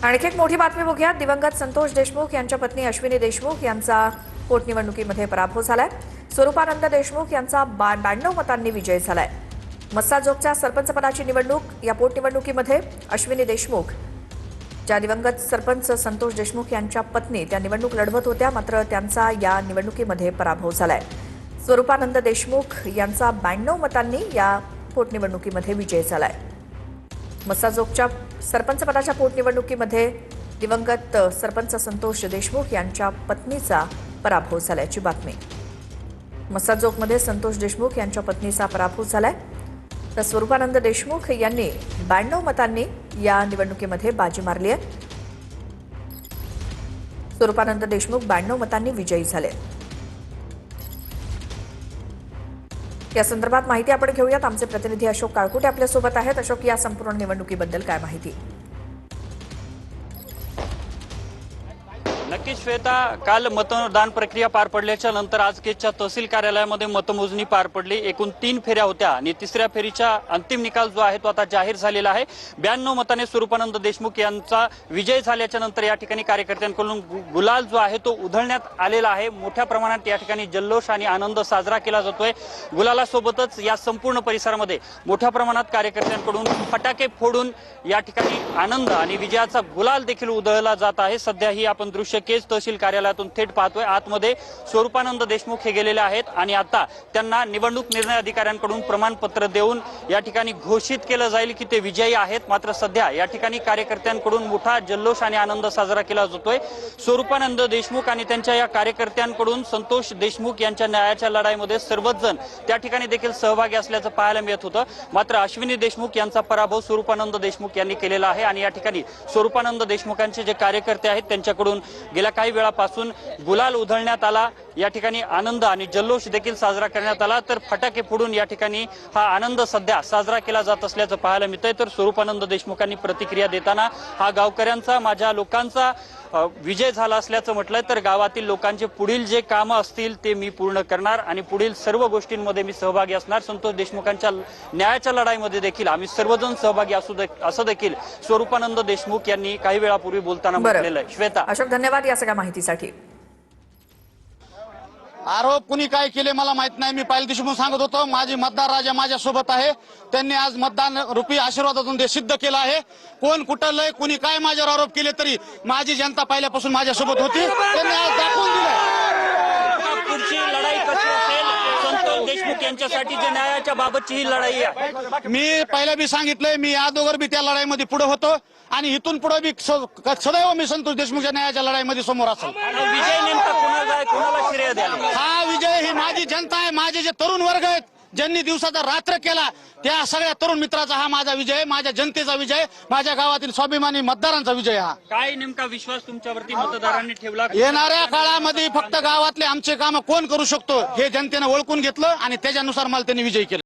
आणखी एक मोठी बातमी बघूया। दिवंगत संतोष देशमुख यांच्या पत्नी अश्विनी देशमुख यांचा पोटनिवडणुकीमध्ये पराभव झालाय। स्वरूपानंद देशमुख यांचा 92 मतांनी विजय झालाय। मस्साजोगच्या सरपंचपदाची निवडणूक या पोटनिवडणुकीमध्ये अश्विनी देशमुख ज्या दिवंगत सरपंच संतोष देशमुख यांच्या पत्नी त्या निवडणूक लढवत होत्या, मात्र त्यांचा या निवडणुकीमध्ये पराभव झालाय। स्वरूपानंद देशमुख यांचा 92 मतांनी या पोटनिवडणुकीमध्ये विजय झालाय। मस्साजोगच्या सरपंचपदाच्या पोटनिवडणुकीमध्ये दिवंगत सरपंच संतोष देशमुख यांच्या पत्नीचा पराभव झाल्याची बातमी। मस्साजोगमध्ये संतोष देशमुख यांच्या पत्नीचा पराभव झालाय, तर स्वरूपानंद देशमुख यांनी 92 मतांनी या निवडणुकीमध्ये बाजी मारली आहे। स्वरूपानंद देशमुख 92 मतांनी विजयी झाले। या संदर्भात माहिती आपण घेऊयात। आमचे प्रतिनिधी अशोक काळकुटे आपल्यासोबत आहेत। अशोक, या संपूर्ण निवडणुकीबद्दल काय माहिती? नक्कीच श्वेता, काल मतदान प्रक्रिया पार पडल्याच्या नंतर आज केजच्या तहसील कार्यालयामध्ये मतमोजणी पार पडली। एकूण 3 फेऱ्या होत्या आणि तिसऱ्या फेरीचा अंतिम निकाल जो आहे तो आता जाहीर झालेला आहे। 92 मताने स्वरूपानंद देशमुख यांचा विजय झाल्याच्या नंतर या ठिकाणी कार्यकर्त्यांकडून गुलाल जो आहे तो उधळण्यात आलेला आहे। मोठ्या प्रमाणात या ठिकाणी जल्लोष आणि आनंद साजरा केला जातोय। गुलालासोबतच या संपूर्ण परिसरामध्ये मोठ्या प्रमाणात कार्यकर्त्यांकडून फटाके फोडून या ठिकाणी आनंद आणि विजयाचा गुलाल देखील उधळला जात आहे। सध्या ही आपण दृश्य केज तहसील कार्यालयातून थेट पाहतोय। आतमध्ये स्वरूपानंद देशमुख हे गेलेले आहेत आणि आता त्यांना निवडणूक निर्णय अधिकाऱ्यांकडून प्रमाणपत्र देऊन या ठिकाणी घोषित केलं जाईल की ते विजयी आहेत। मात्र सध्या या ठिकाणी कार्यकर्त्यांकडून मोठा जल्लोष आणि आनंद साजरा केला जातोय। स्वरूपानंद देशमुख आणि त्यांच्या या कार्यकर्त्यांकडून संतोष देशमुख यांच्या न्यायाच्या लढाईमध्ये सर्वच जण त्या ठिकाणी देखील सहभागी असल्याचं पाहायला मिळत होतं। मात्र अश्विनी देशमुख यांचा पराभव स्वरूपानंद देशमुख यांनी केलेला आहे आणि या ठिकाणी स्वरूपानंद देशमुखांचे जे कार्यकर्ते आहेत त्यांच्याकडून गेल्या काही वेळापासून गुलाल उधळण्यात आला। या ठिकाणी आनंद आणि जल्लोष देखील साजरा करण्यात आला, तर फटाके फोडून या ठिकाणी हा आनंद सध्या साजरा केला जात असल्याचं पाहायला मिळतंय। तर स्वरूपानंद देशमुखांनी प्रतिक्रिया देताना हा गावकऱ्यांचा, माझ्या लोकांचा विजय झाला असल्याचं म्हटलंय। तर गावातील लोकांचे पुढील जे कामं असतील ते मी पूर्ण करणार आणि पुढील सर्व गोष्टींमध्ये मी सहभागी असणार। संतोष देशमुखांच्या न्यायाच्या लढाईमध्ये देखील आम्ही सर्वजण सहभागी असं देखील स्वरूपानंद देशमुख यांनी काही वेळापूर्वी बोलताना म्हटलेलं आहे। श्वेता, अशोक, धन्यवाद या सगळ्या माहितीसाठी। आरोप कुणी काय केले मला माहित नाही। मी पहिल्या दिवशी सांगत होतो माझी मतदार राजा माझ्या सोबत आहे। त्यांनी आज मतदान रूपी आशीर्वादातून ते सिद्ध केलं आहे। कोण कुठं लय कुणी काय माझ्यावर आरोप केले तरी माझी जनता पहिल्यापासून माझ्या सोबत होती। त्यांनी आज दाखवून दिलं। पुढची लढाई कशी असेल? संतोष देशमुख यांच्यासाठी जे न्यायाच्या बाबतची ही लढाई आहे, मी पहिल्या बी सांगितलंय, मी अगोदर बी त्या लढाईमध्ये पुढे होतो आणि इथून पुढे बी सदैव मी संतोष देशमुखच्या न्यायाच्या लढाईमध्ये समोर असेल। विजय नेमका कोणाला आहे, कोणाला श्रेय द्याल? हा विजय ही माझी जनता आहे। माझे जे तरुण वर्ग आहेत ज्यांनी दिवसाचा रात्र केला त्या सगळ्या तरुण मित्राचा हा माझा विजय, माझ्या जनतेचा विजय, माझ्या गावातील स्वाभिमानी मतदारांचा विजय। हा काय नेमका विश्वास तुमच्यावरती मतदारांनी ठेवला? येणाऱ्या काळामध्ये फक्त गावातले आमचे काम कोण करू शकतो हे जनतेने ओळखून घेतलं आणि त्याच्यानुसार मला त्यांनी विजयी केलं।